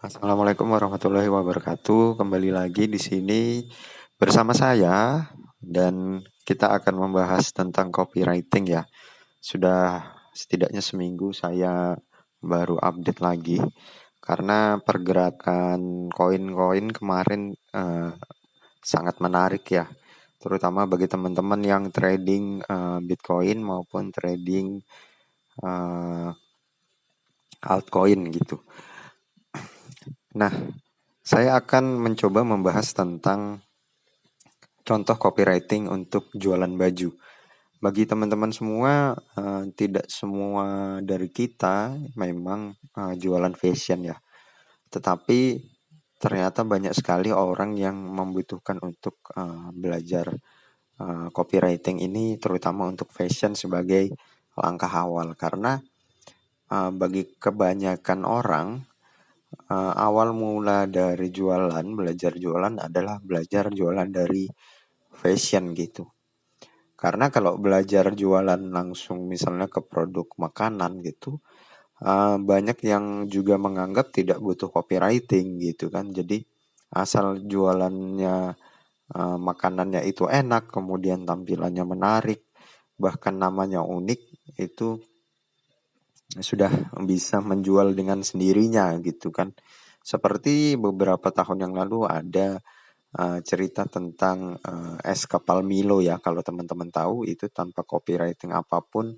Assalamualaikum warahmatullahi wabarakatuh. Kembali lagi di sini bersama saya dan kita akan membahas tentang copywriting ya. Sudah setidaknya seminggu saya baru update lagi karena pergerakan koin-koin kemarin sangat menarik ya. Terutama bagi teman-teman yang trading Bitcoin maupun trading eh, altcoin gitu. Nah, saya akan mencoba membahas tentang contoh copywriting untuk jualan baju. Bagi teman-teman semua, tidak semua dari kita memang jualan fashion ya. Tetapi ternyata banyak sekali orang yang membutuhkan untuk belajar copywriting ini, terutama untuk fashion sebagai langkah awal. Karena bagi kebanyakan orang, awal mula dari jualan, belajar jualan adalah belajar jualan dari fashion gitu. Karena kalau belajar jualan langsung misalnya ke produk makanan gitu, banyak yang juga menganggap tidak butuh copywriting gitu kan. Jadi asal jualannya makanannya itu enak, kemudian tampilannya menarik, bahkan namanya unik, itu sudah bisa menjual dengan sendirinya gitu kan. Seperti beberapa tahun yang lalu ada cerita tentang es kapal Milo ya. Kalau teman-teman tahu itu tanpa copywriting apapun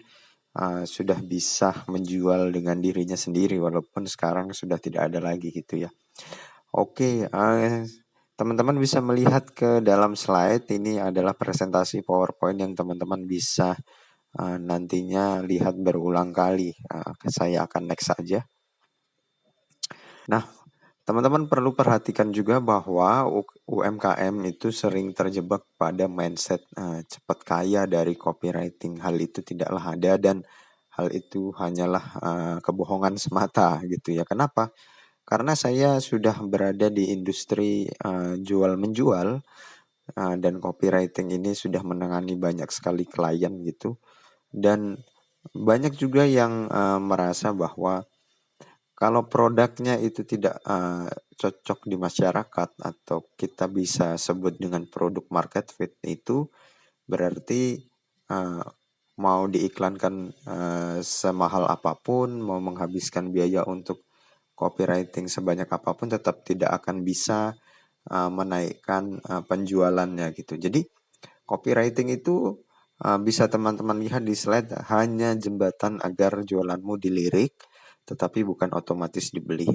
sudah bisa menjual dengan dirinya sendiri walaupun sekarang sudah tidak ada lagi gitu ya. Oke, teman-teman bisa melihat ke dalam slide ini adalah presentasi PowerPoint yang teman-teman bisa nantinya lihat berulang kali. Saya akan next saja. Nah, teman-teman perlu perhatikan juga bahwa UMKM itu sering terjebak pada mindset cepat kaya dari copywriting. Hal itu tidaklah ada dan hal itu hanyalah kebohongan semata gitu ya. Kenapa? Karena saya sudah berada di industri jual menjual dan copywriting ini sudah menangani banyak sekali klien gitu. Dan banyak juga yang merasa bahwa kalau produknya itu tidak cocok di masyarakat atau kita bisa sebut dengan produk market fit, itu berarti mau diiklankan semahal apapun, mau menghabiskan biaya untuk copywriting sebanyak apapun tetap tidak akan bisa menaikkan penjualannya gitu. Jadi copywriting itu bisa teman-teman lihat di slide hanya jembatan agar jualanmu dilirik tetapi bukan otomatis dibeli.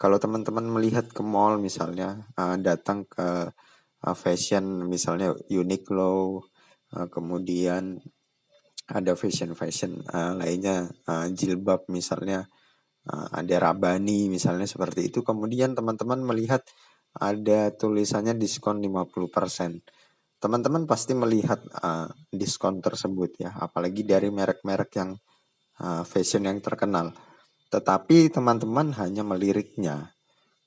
Kalau teman-teman melihat ke mall misalnya, datang ke fashion misalnya Uniqlo, kemudian ada fashion lainnya, jilbab misalnya, ada Rabani misalnya seperti itu. Kemudian teman-teman melihat ada tulisannya diskon 50%. Teman-teman pasti melihat diskon tersebut ya, apalagi dari merek-merek yang fashion yang terkenal. Tetapi teman-teman hanya meliriknya,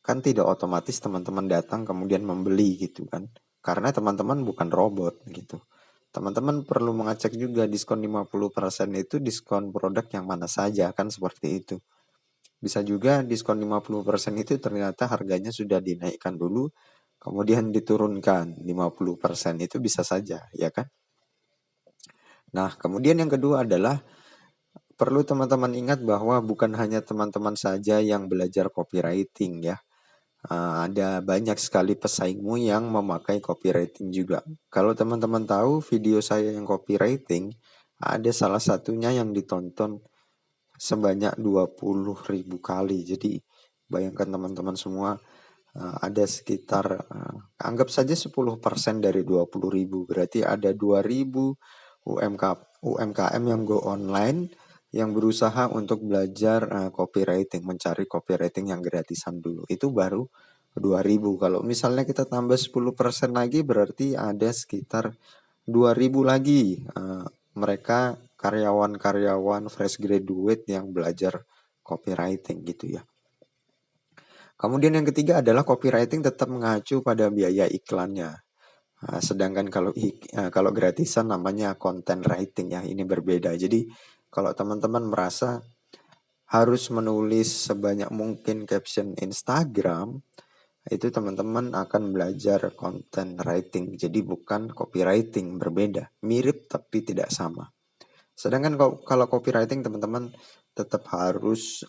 kan tidak otomatis teman-teman datang kemudian membeli gitu kan. Karena teman-teman bukan robot gitu. Teman-teman perlu mengecek juga diskon 50% itu diskon produk yang mana saja kan seperti itu. Bisa juga diskon 50% itu ternyata harganya sudah dinaikkan dulu, kemudian diturunkan 50% itu bisa saja ya kan. Nah kemudian yang kedua adalah perlu teman-teman ingat bahwa bukan hanya teman-teman saja yang belajar copywriting ya. Ada banyak sekali pesaingmu yang memakai copywriting juga. Kalau teman-teman tahu video saya yang copywriting, ada salah satunya yang ditonton sebanyak 20.000 kali. Jadi bayangkan teman-teman semua, ada sekitar anggap saja 10% dari 20.000. Berarti ada 2.000 UMKM yang go online yang berusaha untuk belajar copywriting, mencari copywriting yang gratisan dulu. Itu baru 2.000. Kalau misalnya kita tambah 10% lagi berarti ada sekitar 2.000 lagi mereka karyawan-karyawan fresh graduate yang belajar copywriting gitu ya. Kemudian yang ketiga adalah copywriting tetap mengacu pada biaya iklannya. Sedangkan kalau gratisan namanya content writing ya, ini berbeda. Jadi kalau teman-teman merasa harus menulis sebanyak mungkin caption Instagram, itu teman-teman akan belajar content writing. Jadi bukan copywriting, berbeda. Mirip tapi tidak sama. Sedangkan kalau copywriting teman-teman tetap harus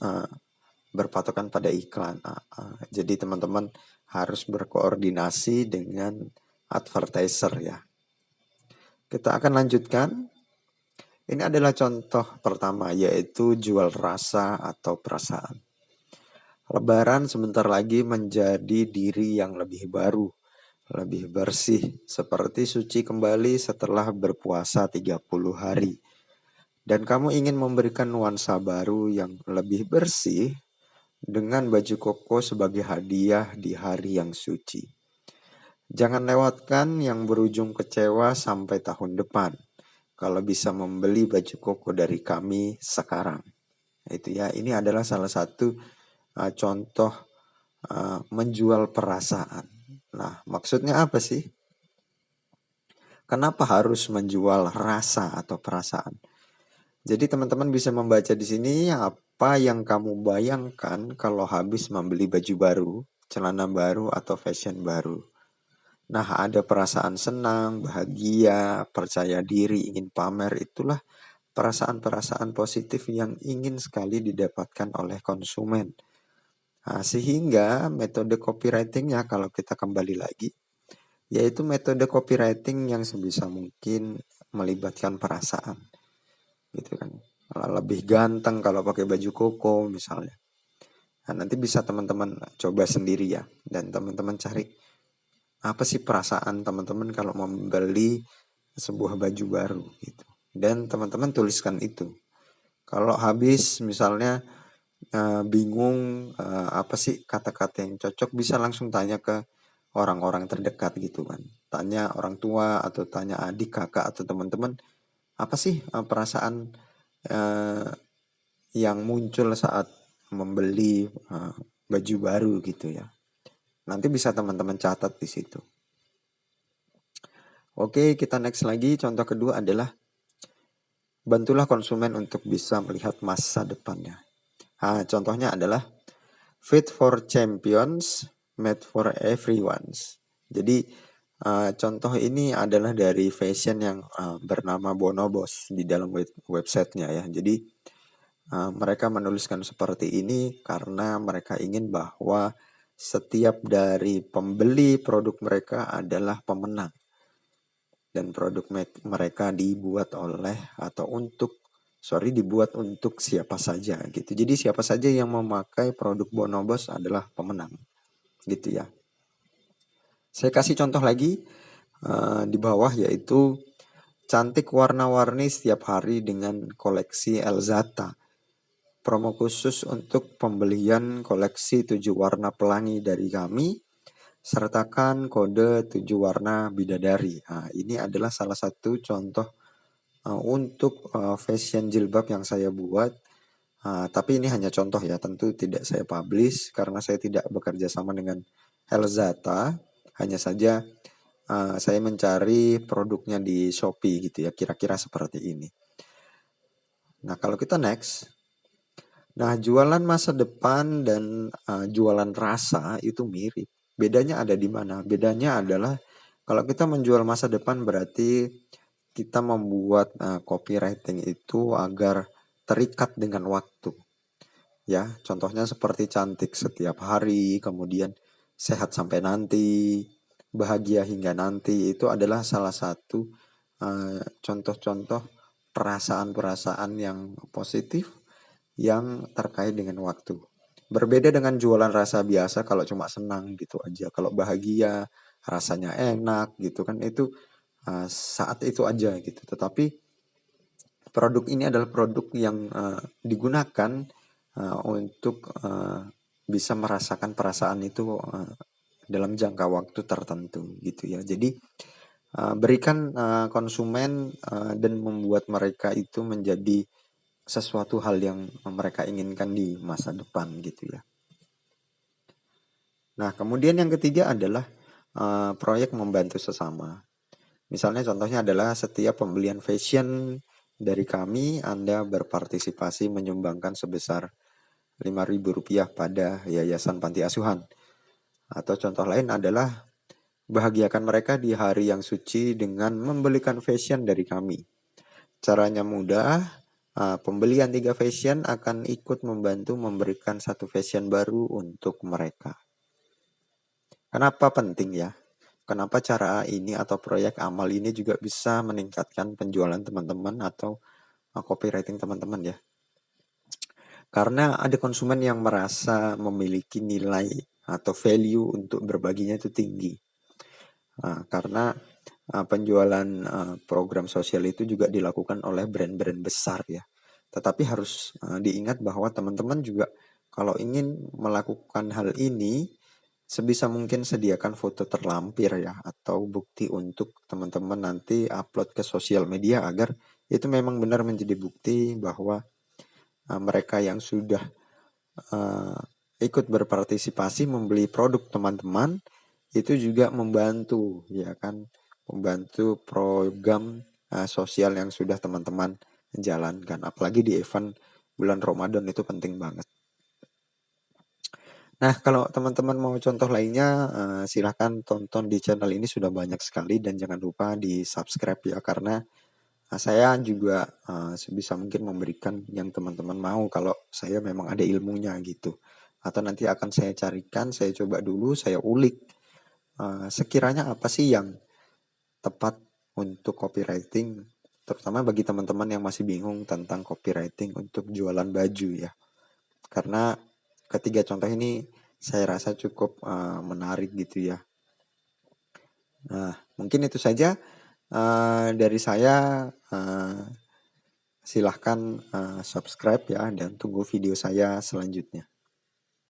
berpatokan pada iklan. Jadi teman-teman harus berkoordinasi dengan advertiser ya. Kita akan lanjutkan. Ini adalah contoh pertama, yaitu jual rasa atau perasaan. Lebaran sebentar lagi menjadi diri yang lebih baru, lebih bersih, seperti suci kembali setelah berpuasa 30 hari. Dan kamu ingin memberikan nuansa baru yang lebih bersih dengan baju koko sebagai hadiah di hari yang suci. Jangan lewatkan yang berujung kecewa sampai tahun depan. Kalau bisa membeli baju koko dari kami sekarang. Itu ya, ini adalah salah satu contoh menjual perasaan. Nah, maksudnya apa sih? Kenapa harus menjual rasa atau perasaan? Jadi teman-teman bisa membaca di sini apa yang kamu bayangkan kalau habis membeli baju baru, celana baru atau fashion baru. Nah, ada perasaan senang, bahagia, percaya diri, ingin pamer, itulah perasaan-perasaan positif yang ingin sekali didapatkan oleh konsumen. Nah, sehingga metode copywritingnya kalau kita kembali lagi, yaitu metode copywriting yang sebisa mungkin melibatkan perasaan. Gitu kan. Lebih ganteng kalau pakai baju koko misalnya. Nah, nanti bisa teman-teman coba sendiri ya. Dan teman-teman cari apa sih perasaan teman-teman kalau membeli sebuah baju baru gitu. Dan teman-teman tuliskan itu. Kalau habis misalnya bingung apa sih kata-kata yang cocok, bisa langsung tanya ke orang-orang terdekat gitu kan. Tanya orang tua atau tanya adik, kakak atau teman-teman, apa sih perasaan yang muncul saat membeli baju baru gitu ya. Nanti bisa teman-teman catat di situ. Oke, kita next lagi. Contoh kedua adalah bantulah konsumen untuk bisa melihat masa depannya. Contohnya adalah fit for champions, made for everyone. Jadi contoh ini adalah dari fashion yang bernama Bonobos di dalam websitenya ya. Jadi mereka menuliskan seperti ini karena mereka ingin bahwa setiap dari pembeli produk mereka adalah pemenang. Dan produk mereka dibuat untuk siapa saja gitu. Jadi siapa saja yang memakai produk Bonobos adalah pemenang gitu ya. Saya kasih contoh lagi di bawah, yaitu cantik warna-warni setiap hari dengan koleksi Elzata. Promo khusus untuk pembelian koleksi 7 warna pelangi dari kami, sertakan kode 7 warna bidadari. Nah, ini adalah salah satu contoh untuk fashion jilbab yang saya buat. Tapi ini hanya contoh ya, tentu tidak saya publish karena saya tidak bekerja sama dengan Elzata. Hanya saja saya mencari produknya di Shopee gitu ya, kira-kira seperti ini. Nah, kalau kita next. Nah, jualan masa depan dan jualan rasa itu mirip. Bedanya ada di mana? Bedanya adalah kalau kita menjual masa depan berarti kita membuat copywriting itu agar terikat dengan waktu. Ya, contohnya seperti cantik setiap hari, kemudian sehat sampai nanti, bahagia hingga nanti. Itu adalah salah satu contoh-contoh perasaan-perasaan yang positif yang terkait dengan waktu. Berbeda dengan jualan rasa biasa, kalau cuma senang gitu aja. Kalau bahagia, rasanya enak gitu kan, itu saat itu aja gitu. Tetapi produk ini adalah produk yang digunakan untuk bisa merasakan perasaan itu dalam jangka waktu tertentu gitu ya. Jadi berikan konsumen dan membuat mereka itu menjadi sesuatu hal yang mereka inginkan di masa depan gitu ya. Nah, kemudian yang ketiga adalah proyek membantu sesama. Misalnya contohnya adalah setiap pembelian fashion dari kami, Anda berpartisipasi menyumbangkan sebesar Rp5.000 pada yayasan panti asuhan. Atau contoh lain adalah bahagiakan mereka di hari yang suci dengan membelikan fashion dari kami. Caranya mudah, pembelian 3 fashion akan ikut membantu memberikan 1 fashion baru untuk mereka. Kenapa penting ya? Kenapa cara ini atau proyek amal ini juga bisa meningkatkan penjualan teman-teman atau copywriting teman-teman ya? Karena ada konsumen yang merasa memiliki nilai atau value untuk berbaginya itu tinggi. Karena penjualan program sosial itu juga dilakukan oleh brand-brand besar ya. Tetapi harus diingat bahwa teman-teman juga kalau ingin melakukan hal ini, sebisa mungkin sediakan foto terlampir ya, atau bukti untuk teman-teman nanti upload ke sosial media agar itu memang benar menjadi bukti bahwa mereka yang sudah ikut berpartisipasi membeli produk teman-teman itu juga membantu ya kan, membantu program sosial yang sudah teman-teman jalankan. Apalagi di event bulan Ramadan itu penting banget. Nah, kalau teman-teman mau contoh lainnya, silahkan tonton di channel ini, sudah banyak sekali, dan jangan lupa di-subscribe ya, karena saya juga sebisa mungkin memberikan yang teman-teman mau kalau saya memang ada ilmunya gitu. Atau nanti akan saya carikan, saya coba dulu, saya ulik sekiranya apa sih yang tepat untuk copywriting, terutama bagi teman-teman yang masih bingung tentang copywriting untuk jualan baju ya. Karena ketiga contoh ini saya rasa cukup menarik gitu ya. Nah, mungkin itu saja dari saya. Silahkan subscribe ya, dan tunggu video saya selanjutnya.